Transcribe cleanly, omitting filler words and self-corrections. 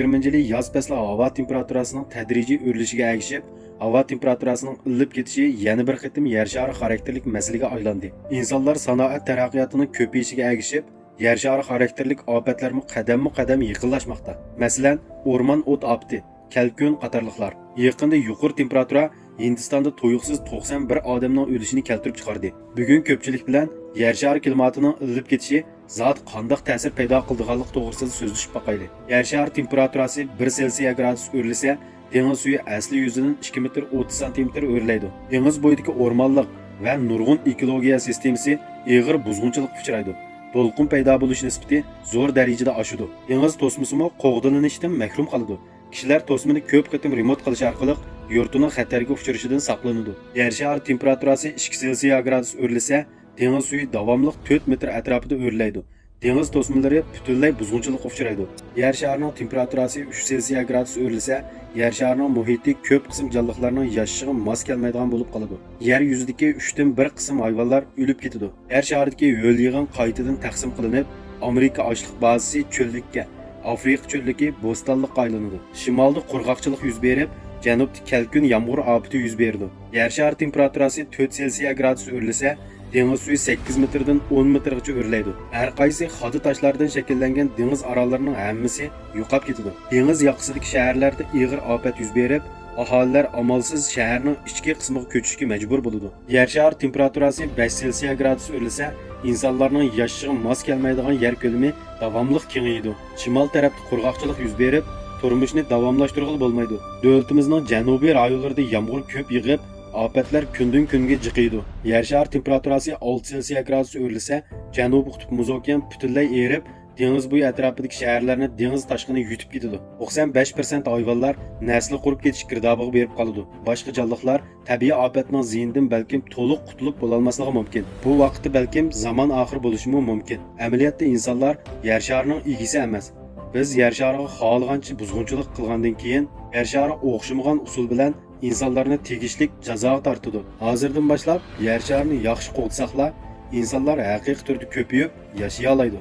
2020 yil yoz fasli havo temperaturasining tadrijiy o'rilishiga ergishib, havo temperaturasining ilib ketishi yana bir qitim yer shari xarakterlik masalaga aylandi. Insonlar sanoat taraqqiyotining ko'payishiga ergishib, yer shari xarakterlik ofatlarmi qadam-qadam yaqinlashmoqda. Masalan, o'rmon o't opti, kalkun qatorliqlar. Yaqinda yuqori temperatura Hindistonda to'yuqsiz 91 odamning o'lishini keltirib chiqardi. Bugun ko'pchilik bilan yer shari klimatining ilib ketishi zot qanday ta'sir paydo qildiganligi to'g'risida so'zlashib baqayli. Yer shari temperaturasi 1 Selsiya gradus o'rilsa, dengiz suvi asli yuzidan 2 metr 30 santimetr o'rilaydi. Dengiz bo'yidagi o'rmonlik va nurg'un ekologiya sistemasi og'ir buzg'unchilik uchraydi. To'lqin paydo bo'lish nisbati zo'r darajada oshadi. Dengiz to'smasimi qo'g'dilanishdan mahrum qoladi. Kishilar to'smini ko'p qatim remont qilish orqali yurtining xatarga uchrashidan saqlanadi. Yer shari temperaturasi 2 Selsiya gradus o'rilsa, dengiz suvi davomli 4 metr atrofida o'rilaydi. Dengiz to'smalari butunlay buzg'unchilikka uchraydi. Yer sharining temperaturasi 3 Selsiya gradus o'rilsa, yer sharining muhiti ko'p qism jonliqlarning yashashiga mos kelmaydigan bo'lib qoladi. Yer yuzidagi 3dan 1 qism hayvonlar o'lib ketadi. Yer sharidagi yo'l yig'in qaytadan taqsim qilinib, Amerika ochliq bazasi cho'llikka, Afrika cho'lligi bo'stonlikqa aylanadi. Shimolda qurg'oqchilik yuz berib, janubda kalkun yomg'ir ofati yuz berdi. Yer shari temperaturasi 4 Selsiya gradus o'rilsa, dengiz suvi 8 metrdan 10 metrgacha o'rilaydi. Har qaysi xoda toshlardan shakllangan dengiz orollarining hammasi yo'qolib ketadi. Dengiz yoqasidagi shaharlarda og'ir ofat yuz berib, aholilar amalsiz shaharning ichki qismiga ko'chishga majbur bo'ladi. Yer shari temperaturasi 5 Selsiya gradus o'rilsa, insonlarning yashashiga mos kelmaydigan yer ko'lami davomli kengaydi. Shimol tarafda qurg'oqchilik yuz berib, turmushni davomlashtirg'ili bo'lmaydi. Davlatimizning janubiy rayonlarida yomg'ir ko'p yig'ib, ofatlar kundan kunga jiqiydi. Yer shari temperaturasi 6 Selsiya gradus o'rilsa, janubiy qutb muz okean butunlay erib, dengiz bo'yi atrofidagi shaharlarni dengiz toshqini yutib ketadi. 95% hayvonlar nasli qurib ketish girdobig'iga berib qoladi. Boshqa jonliqlar tabiiy ofatning ziynidan balkim to'liq qutulib bo'la olmasligi mumkin. Bu vaqtda balkim zamon oxir bo'lishi mumkin. Amaliyotda insonlar yer sharining egisi emas. Biz yer shariga xohlagancha buzg'unchilik qilgandan keyin yer shari o'xshamagan usul bilan insonlarni tegishlik jazoga tortadi. Hozirdan boshlab yer sharini yaxshi qo'g'dsaqlar, insonlar haqiqiy turda ko'payib yashay oladi.